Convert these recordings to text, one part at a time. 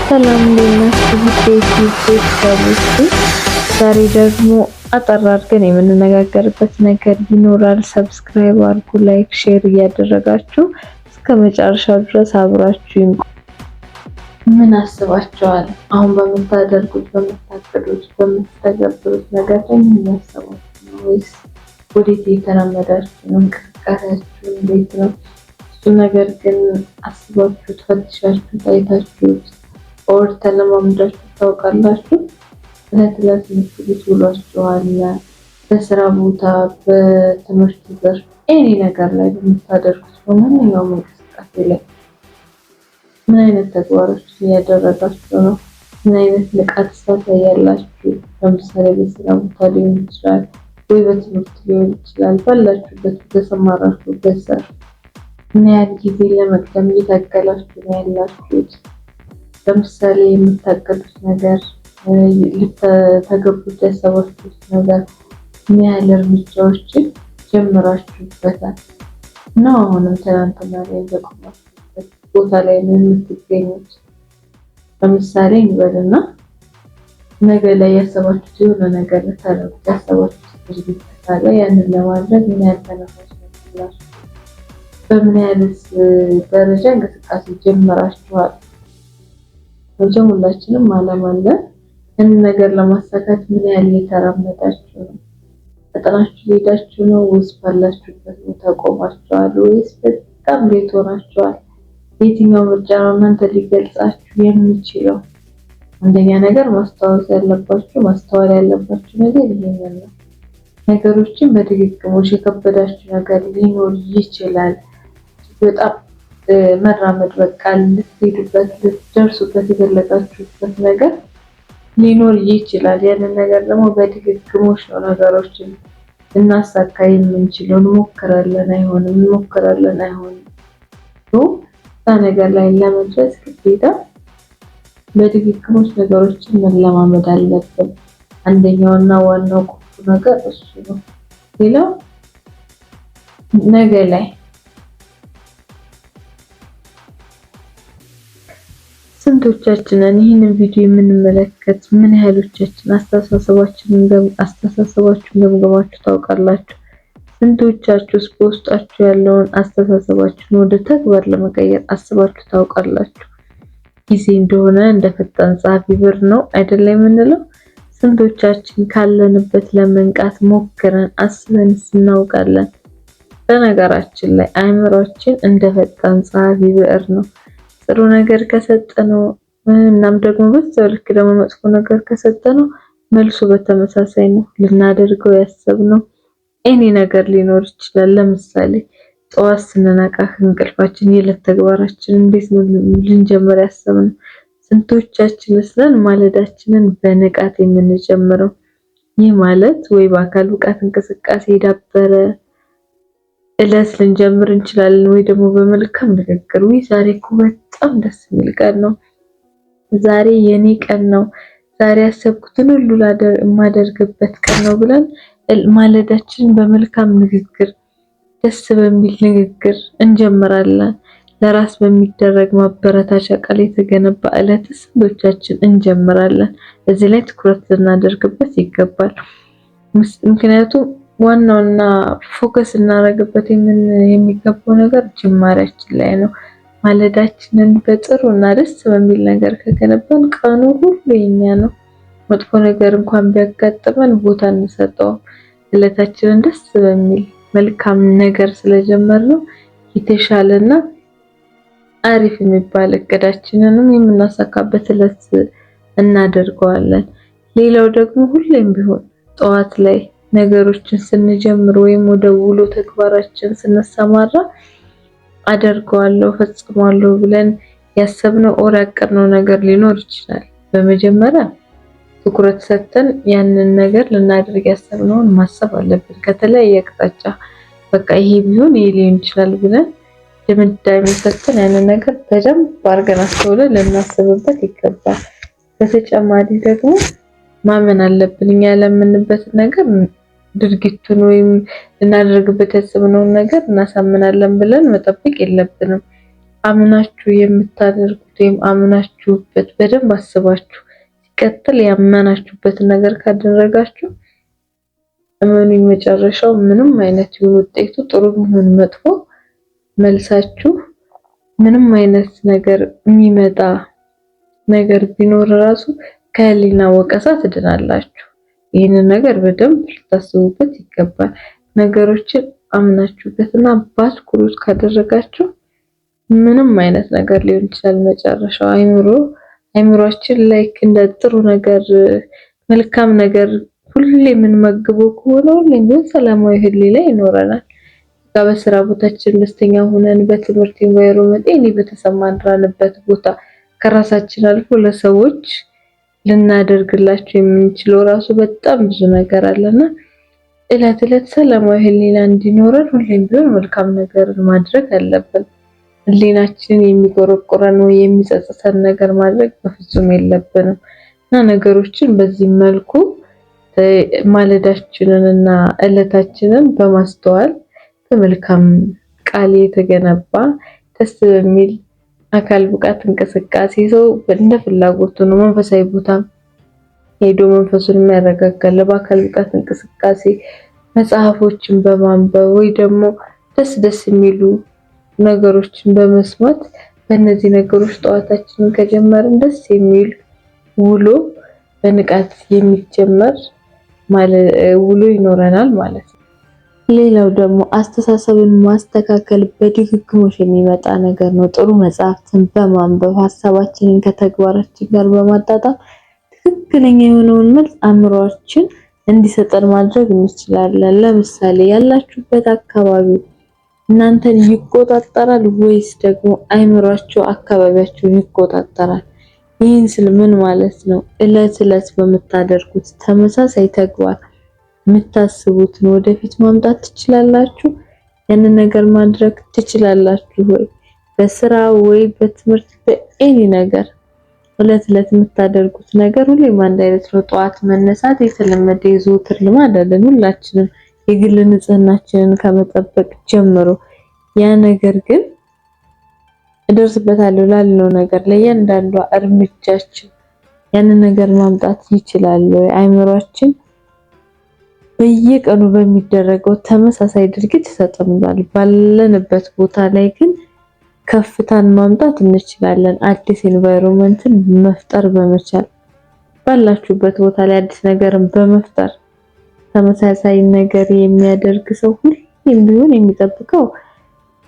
ሰላም እንደናችሁ ቤተሰቦች፣ ዛሬ ደግሞ አጠር አድርገን የምንነጋገርበት ነገር ይኖራል። ሰብስክራይብ አድርጉ፣ ላይክ፣ ሼር እያደረጋችሁ እስከ መጨረሻው ድረስ አብራችሁ ምን አስባችኋል? አሁን በምታደርጉት፣ በምታቀዱት፣ በምትተገብሩት ነገር ላይ ምን ያስባችሁ ነው? ወይስ ወዴት እየተራመዳችሁ ነው? እንቅስቃሴያችሁ እንዴት ነው? እሱ ነገር ግን አስባችሁ ፈትሻችሁ ታይታችሁት ኦር ተለማምዳችሁ ታውቃላችሁ? ለትምህርት ቤት ውሏችኋል? በስራ ቦታ፣ በትምህርት ዘርፍ ኤኒ ነገር ላይ በምታደርጉት በማንኛውም እንቅስቃሴ ላይ ምን አይነት ተግባሮች እያደረጋችሁ ነው? ምን አይነት ንቃት ታሳያላችሁ? ለምሳሌ በስራ ቦታ ሊሆን ይችላል፣ ወይ በትምህርት ሊሆን ይችላል። ባላችሁበት በተሰማራችሁበት ዘርፍ ምን ያህል ጊዜ ለመቅደም እየታገላችሁ ነው ያላችሁት? ለምሳሌ የምታቀዱት ነገር፣ ልትተገብሩት ያሰባችሁት ነገር ምን ያህል እርምጃዎችን ጀምራችሁበታል ነው? አሁንም ትናንትና ላይ በቆማችሁበት ቦታ ላይ ነው የምትገኙት? ለምሳሌ እንበልና ነገ ላይ ያሰባችሁት የሆነ ነገር ልታደርጉት ያሰባችሁት ድርጊት ካለ ያንን ለማድረግ ምን ያህል ተነሳሽነት፣ በምን ያህል ደረጃ እንቅስቃሴ ጀምራችኋል? መቼም ሁላችንም ዓላማ አለን። ያንን ነገር ለማሳካት ምን ያህል እየተራመዳችሁ ነው? ፈጥናችሁ ሄዳችሁ ነው ወይስ ባላችሁበት ቦታ ቆማችኋል? ወይስ በጣም ሌት ሆናችኋል? የትኛው ምርጫ ነው እናንተ ሊገልጻችሁ የሚችለው? አንደኛ ነገር ማስተዋል ያለባችሁ ነገር ይሄንን ነው። ነገሮችን በድግግሞሽ የከበዳችሁ ነገር ሊኖር ይችላል። በጣም መራመድ በቃ ልትሄዱበት ልትደርሱበት የፈለጋችሁበት ነገር ሊኖር ይችላል። ያንን ነገር ደግሞ በድግግሞሽ ነው ነገሮችን እናሳካ የምንችለው። እንሞክራለን፣ አይሆንም። እዛ ነገር ላይ ለመድረስ ግዴታ በድግግሞሽ ነገሮችን መለማመድ አለብን። አንደኛውና ዋናው ቁልፉ ነገር እሱ ነው። ሌላው ነገ ላይ ስንቶቻችንን ይህንን ቪዲዮ የምንመለከት? ምን ያህሎቻችን አስተሳሰባችሁን ገምግማችሁ ታውቃላችሁ? ስንቶቻችሁስ በውስጣችሁ ያለውን አስተሳሰባችሁን ወደ ተግባር ለመቀየር አስባችሁ ታውቃላችሁ? ጊዜ እንደሆነ እንደ ፈጣን ጸሐፊ ብዕር ነው አይደለም የምንለው? ስንቶቻችን ካለንበት ለመንቃት ሞክረን አስበን እናውቃለን? በነገራችን ላይ አእምሯችን እንደ ፈጣን ጸሐፊ ብዕር ነው። ጥሩ ነገር ከሰጠነው እናም ደግሞ በዛው ልክ ደግሞ መጥፎ ነገር ከሰጠነው መልሶ በተመሳሳይ ነው። ልናደርገው ያሰብነው ኤኒ ነገር ሊኖር ይችላል። ለምሳሌ ጠዋት ስንነቃ እንቅልፋችን የዕለት ተግባራችን እንዴት ነው ልንጀምር ያሰብነው? ስንቶቻችን መስለን ማለዳችንን በንቃት የምንጀምረው? ይህ ማለት ወይ በአካል ብቃት እንቅስቃሴ የዳበረ እለት ልንጀምር እንችላለን፣ ወይ ደግሞ በመልካም ንግግር ወይ ዛሬ እኮ በጣም ደስ የሚል ቀን ነው፣ ዛሬ የኔ ቀን ነው፣ ዛሬ ያሰብኩትን ሁሉ የማደርግበት ቀን ነው ብለን ማለዳችንን በመልካም ንግግር፣ ደስ በሚል ንግግር እንጀምራለን። ለራስ በሚደረግ ማበረታቻ ቃል የተገነባ እለት ስንቶቻችን እንጀምራለን? እዚህ ላይ ትኩረት ልናደርግበት ይገባል። ምክንያቱም ዋናውና ፎከስ እናደርግበት የሚገባው ነገር ጅማሬያችን ላይ ነው። ማለዳችንን በጥሩ እና ደስ በሚል ነገር ከገነባን ቀኑ ሁሉ የኛ ነው። መጥፎ ነገር እንኳን ቢያጋጥመን ቦታ እንሰጠውም። እለታችንን ደስ በሚል መልካም ነገር ስለጀመርነው የተሻለና አሪፍ የሚባል እቅዳችንንም የምናሳካበት እለት እናደርገዋለን። ሌላው ደግሞ ሁሌም ቢሆን ጠዋት ላይ ነገሮችን ስንጀምር ወይም ወደ ውሎ ተግባራችን ስንሰማራ አደርገዋለሁ፣ ፈጽማለሁ ብለን ያሰብነው ኦር ያቀድነው ነገር ሊኖር ይችላል። በመጀመሪያ ትኩረት ሰጥተን ያንን ነገር ልናደርግ ያሰብነውን ማሰብ አለብን። ከተለያየ አቅጣጫ በቃ ይሄ ቢሆን ይሄ ሊሆን ይችላል ብለን ድምዳሜ ሰጥተን ያንን ነገር በደንብ አድርገን አስተውለን ልናስብበት ይገባል። በተጨማሪ ደግሞ ማመን አለብን። እኛ ያለምንበት ነገር ድርጊቱን ወይም ልናደርግበት ያሰብነውን ነገር እናሳምናለን ብለን መጠበቅ የለብንም። አምናችሁ የምታደርጉት ወይም አምናችሁበት በደንብ አስባችሁ ሲቀጥል ያመናችሁበትን ነገር ካደረጋችሁ እመኑኝ መጨረሻው ምንም አይነት ውጤቱ ጥሩ ይሁን መጥፎ መልሳችሁ ምንም አይነት ነገር የሚመጣ ነገር ቢኖር ራሱ ከህሊና ወቀሳ ትድናላችሁ። ይህንን ነገር በደንብ ልታስቡበት ይገባል። ነገሮችን አምናችሁበትና በአትኩሮት ካደረጋችሁ ምንም አይነት ነገር ሊሆን ይችላል መጨረሻው አይምሮአችን ላይ እንደ ጥሩ ነገር መልካም ነገር ሁሌ የምንመግበው ከሆነ ሁሌም ቢሆን ሰላማዊ ህሊና ይኖረናል። በስራ ቦታችን ደስተኛ ሆነን በትምህርት ኢንቫይሮመንት እኔ በተሰማራንበት ቦታ ከራሳችን አልፎ ለሰዎች ልናደርግላቸው የምንችለው ራሱ በጣም ብዙ ነገር አለና እለት እለት ሰላማዊ ህሊና እንዲኖረን ሁሌም ቢሆን መልካም ነገር ማድረግ አለብን። ህሊናችንን የሚቆረቆረን ወይ የሚጸጽተን ነገር ማድረግ በፍጹም የለብንም እና ነገሮችን በዚህ መልኩ ማለዳችንንና እለታችንን በማስተዋል በመልካም ቃል የተገነባ ደስ በሚል አካል ብቃት እንቅስቃሴ ሰው እንደ ፍላጎቱ ነው መንፈሳዊ ቦታ ሄዶ መንፈሱን የሚያረጋጋል። በአካል ብቃት እንቅስቃሴ መጽሐፎችን በማንበብ ወይ ደግሞ ደስ የሚሉ ነገሮችን በመስማት በእነዚህ ነገሮች ጠዋታችንን ከጀመርን ደስ የሚል ውሎ በንቃት የሚጀመር ውሎ ይኖረናል ማለት ነው። ሌላው ደግሞ አስተሳሰብን ማስተካከል በድግግሞሽ የሚመጣ ነገር ነው። ጥሩ መጽሐፍትን በማንበብ ሀሳባችንን ከተግባራችን ጋር በማጣጣም ትክክለኛ የሆነውን መልስ አእምሮአችን እንዲሰጠን ማድረግ እንችላለን። ለምሳሌ ያላችሁበት አካባቢ እናንተን ይቆጣጠራል ወይስ ደግሞ አእምሮአችሁ አካባቢያችሁን ይቆጣጠራል? ይህን ስል ምን ማለት ነው? እለት እለት በምታደርጉት ተመሳሳይ ተግባር የምታስቡትን ወደፊት ማምጣት ትችላላችሁ? ያንን ነገር ማድረግ ትችላላችሁ ወይ? በስራ ወይ በትምህርት በኤኒ ነገር እለት እለት የምታደርጉት ነገር ሁሌም አንድ አይነት ነው። ጠዋት መነሳት የተለመደ የዘወትር ልማድ አይደለም ሁላችንም የግል ንጽህናችንን ከመጠበቅ ጀምሮ ያ ነገር ግን እደርስበታለሁ ላልነው ነገር ለእያንዳንዷ እርምጃችን ያንን ነገር ማምጣት ይችላል ወይ? አእምሮአችን በየቀኑ በሚደረገው ተመሳሳይ ድርጊት ተጠምዷል። ባለንበት ቦታ ላይ ግን ከፍታን ማምጣት እንችላለን። አዲስ ኤንቫይሮንመንትን መፍጠር በመቻል ባላችሁበት ቦታ ላይ አዲስ ነገርን በመፍጠር ተመሳሳይ ነገር የሚያደርግ ሰው ሁሌም ቢሆን የሚጠብቀው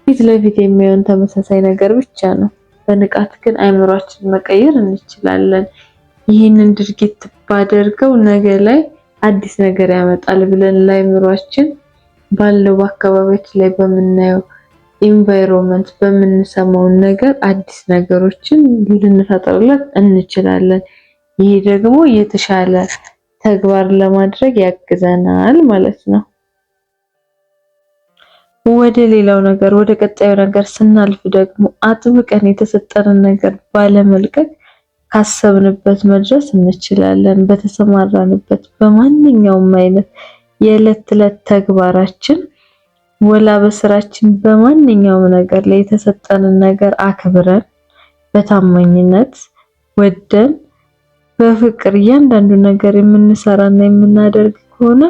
ፊት ለፊት የሚሆን ተመሳሳይ ነገር ብቻ ነው። በንቃት ግን አእምሮአችንን መቀየር እንችላለን። ይህንን ድርጊት ባደርገው ነገ ላይ አዲስ ነገር ያመጣል ብለን ለአእምሮአችን ባለው በአካባቢያችን ላይ በምናየው ኢንቫይሮንመንት በምንሰማው ነገር አዲስ ነገሮችን ልንፈጥርለት እንችላለን። ይሄ ደግሞ የተሻለ ተግባር ለማድረግ ያግዘናል ማለት ነው። ወደ ሌላው ነገር ወደ ቀጣዩ ነገር ስናልፍ ደግሞ አጥብቀን የተሰጠንን ነገር ባለመልቀቅ ካሰብንበት መድረስ እንችላለን። በተሰማራንበት በማንኛውም አይነት የዕለት ተዕለት ተግባራችን ወላ በስራችን በማንኛውም ነገር ላይ የተሰጠንን ነገር አክብረን በታማኝነት ወደን በፍቅር እያንዳንዱ ነገር የምንሰራና የምናደርግ ከሆነ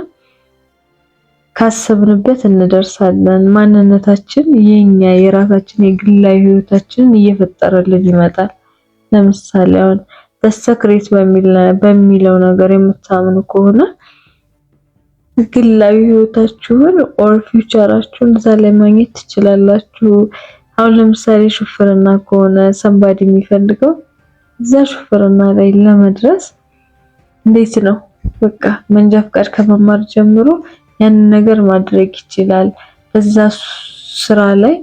ካሰብንበት እንደርሳለን። ማንነታችን የኛ የራሳችን የግላዊ ህይወታችንን እየፈጠረልን ይመጣል። ለምሳሌ አሁን በሰክሬት በሚለው ነገር የምታምኑ ከሆነ ግላዊ ህይወታችሁን ኦር ፊውቸራችሁን እዛ ላይ ማግኘት ትችላላችሁ። አሁን ለምሳሌ ሹፍርና ከሆነ ሰንባዲ የሚፈልገው እዛ ሹፍርና ላይ ለመድረስ እንዴት ነው? በቃ መንጃ ፍቃድ ከመማር ጀምሮ ያንን ነገር ማድረግ ይችላል። በዛ ስራ ላይ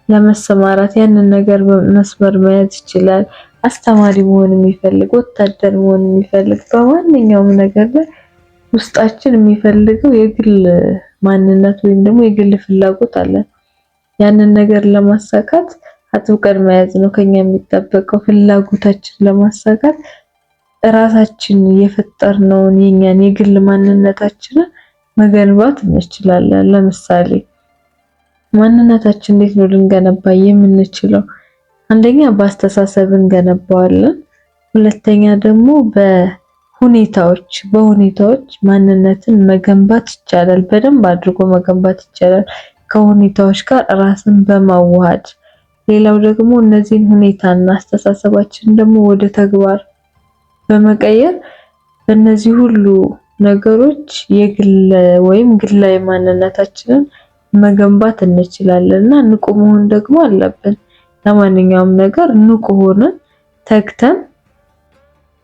ለመሰማራት ያንን ነገር መስመር መያዝ ይችላል። አስተማሪ መሆን የሚፈልግ ወታደር መሆን የሚፈልግ በማንኛውም ነገር ላይ ውስጣችን የሚፈልገው የግል ማንነት ወይም ደግሞ የግል ፍላጎት አለ። ያንን ነገር ለማሳካት አጥብቀን መያዝ ነው ከኛ የሚጠበቀው። ፍላጎታችን ለማሳካት ራሳችን የፈጠርነውን የኛን የግል ማንነታችንን መገንባት እንችላለን። ለምሳሌ ማንነታችን እንዴት ነው ልንገነባ የምንችለው? አንደኛ በአስተሳሰብ እንገነባዋለን፣ ሁለተኛ ደግሞ በሁኔታዎች ማንነትን መገንባት ይቻላል። በደንብ አድርጎ መገንባት ይቻላል ከሁኔታዎች ጋር ራስን በማዋሃድ። ሌላው ደግሞ እነዚህን ሁኔታና አስተሳሰባችን ደግሞ ወደ ተግባር በመቀየር በእነዚህ ሁሉ ነገሮች የግል ወይም ግላዊ ማንነታችንን መገንባት እንችላለን እና ንቁ መሆን ደግሞ አለብን። ለማንኛውም ነገር ንቁ ሆነን ተግተን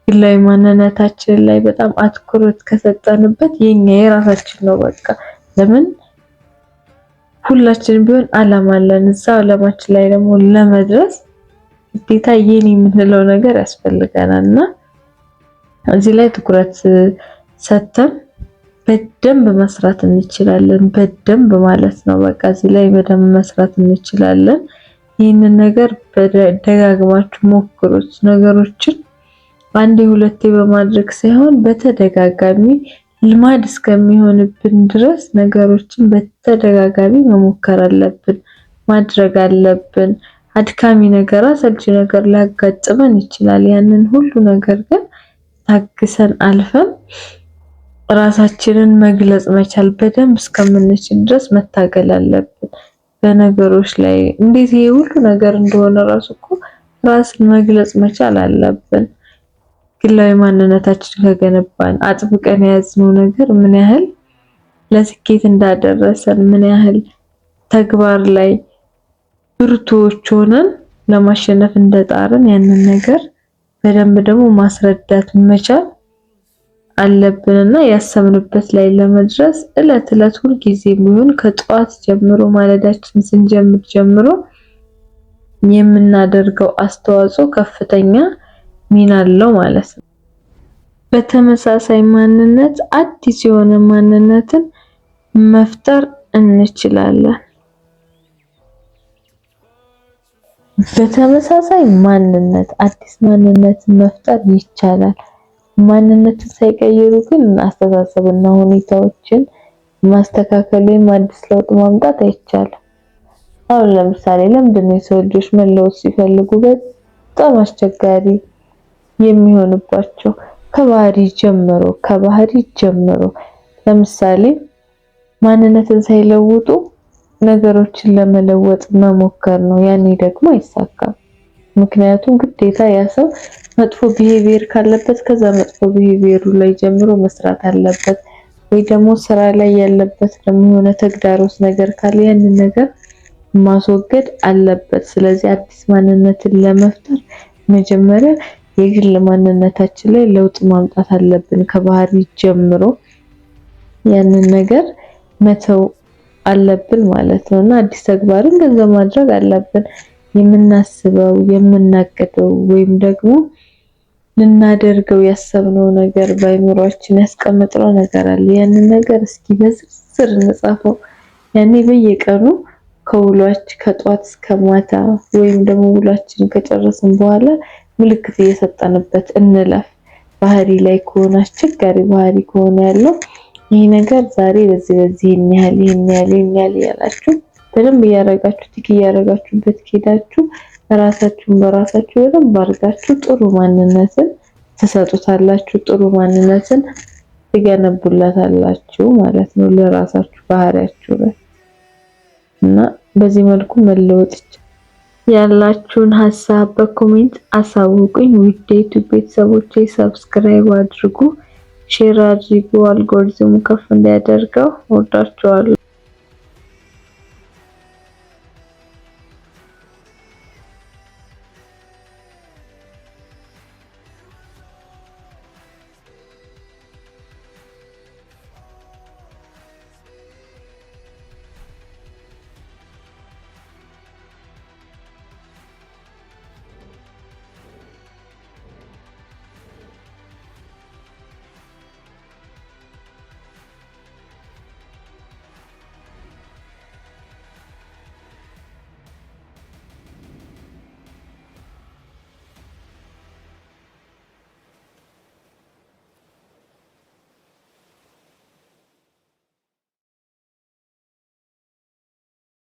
ግላዊ ማንነታችን ላይ በጣም አትኩሮት ከሰጠንበት የኛ የራሳችን ነው በቃ። ለምን ሁላችንም ቢሆን አላማ አለን። እዛ አላማችን ላይ ደግሞ ለመድረስ ግዴታ የኔ የምንለው ነገር ያስፈልገናልና እዚህ ላይ ትኩረት ሰጥተን በደንብ መስራት እንችላለን። በደንብ ማለት ነው በቃ እዚህ ላይ በደንብ መስራት እንችላለን። ይህንን ነገር ደጋግማችሁ ሞክሩት። ነገሮችን አንዴ ሁለቴ በማድረግ ሳይሆን በተደጋጋሚ ልማድ እስከሚሆንብን ድረስ ነገሮችን በተደጋጋሚ መሞከር አለብን፣ ማድረግ አለብን። አድካሚ ነገር፣ አሰልቺ ነገር ሊያጋጥመን ይችላል። ያንን ሁሉ ነገር ግን ታግሰን አልፈን ራሳችንን መግለጽ መቻል በደንብ እስከምንችል ድረስ መታገል አለብን። በነገሮች ላይ እንዴት ይሄ ሁሉ ነገር እንደሆነ ራሱ እኮ ራስን መግለጽ መቻል አለብን። ግላዊ ማንነታችን ከገነባን አጥብቀን የያዝነው ነገር ምን ያህል ለስኬት እንዳደረሰን ምን ያህል ተግባር ላይ ብርቱዎች ሆነን ለማሸነፍ እንደጣርን ያንን ነገር በደንብ ደግሞ ማስረዳት መቻል አለብንና ያሰብንበት ላይ ለመድረስ እለት ሁል ጊዜ ቢሆን ከጧት ጀምሮ ማለዳችን ስንጀምር ጀምሮ የምናደርገው አስተዋጽኦ ከፍተኛ ሚና አለው ማለት ነው። በተመሳሳይ ማንነት አዲስ የሆነ ማንነትን መፍጠር እንችላለን። በተመሳሳይ ማንነት አዲስ ማንነትን መፍጠር ይቻላል። ማንነትን ሳይቀይሩ ግን አስተሳሰብና ሁኔታዎችን ማስተካከል ወይም አዲስ ለውጥ ማምጣት አይቻልም። አሁን ለምሳሌ ለምንድነው የሰው ልጆች መለወጥ ሲፈልጉ በጣም አስቸጋሪ የሚሆንባቸው? ከባህሪ ጀምሮ ለምሳሌ ማንነትን ሳይለውጡ ነገሮችን ለመለወጥ መሞከር ነው። ያኔ ደግሞ አይሳካም። ምክንያቱም ግዴታ ያ ሰው መጥፎ ቢሄቪየር ካለበት ከዛ መጥፎ ቢሄቪየሩ ላይ ጀምሮ መስራት አለበት፣ ወይ ደግሞ ስራ ላይ ያለበት ደግሞ የሆነ ተግዳሮት ነገር ካለ ያንን ነገር ማስወገድ አለበት። ስለዚህ አዲስ ማንነትን ለመፍጠር መጀመሪያ የግል ማንነታችን ላይ ለውጥ ማምጣት አለብን። ከባህሪ ጀምሮ ያንን ነገር መተው አለብን ማለት ነውና አዲስ ተግባርን ገንዘብ ማድረግ አለብን። የምናስበው የምናቀደው ወይም ደግሞ ልናደርገው ያሰብነው ነገር በአይምሮአችን ያስቀመጥነው ነገር አለ። ያንን ነገር እስኪ በዝርዝር እንጻፈው። ያኔ በየቀኑ ከውሏችን ከጧት እስከ ማታ ወይም ደግሞ ውሏችን ከጨረስን በኋላ ምልክት እየሰጠንበት እንለፍ። ባህሪ ላይ ከሆነ አስቸጋሪ ባህሪ ከሆነ ያለው ይሄ ነገር ዛሬ በዚህ ይሄን ያህል ያላችሁ በደንብ እያረጋችሁ ቲክ እያረጋችሁበት ከሄዳችሁ ራሳችሁን በራሳችሁ በደንብ አድርጋችሁ ጥሩ ማንነትን ትሰጡታላችሁ፣ ጥሩ ማንነትን ትገነቡላታላችሁ ማለት ነው ለራሳችሁ ባህሪያችሁ ላይ እና በዚህ መልኩ መለወጥ ያላችሁን ሐሳብ በኮሜንት አሳውቁኝ። ውድ ዩቲዩብ ቤተሰቦቼ ሰብስክራይብ አድርጉ፣ ሼር አድርጉ፣ አልጎሪዝሙ ከፍ እንዲያደርገው። ወዳችኋለሁ።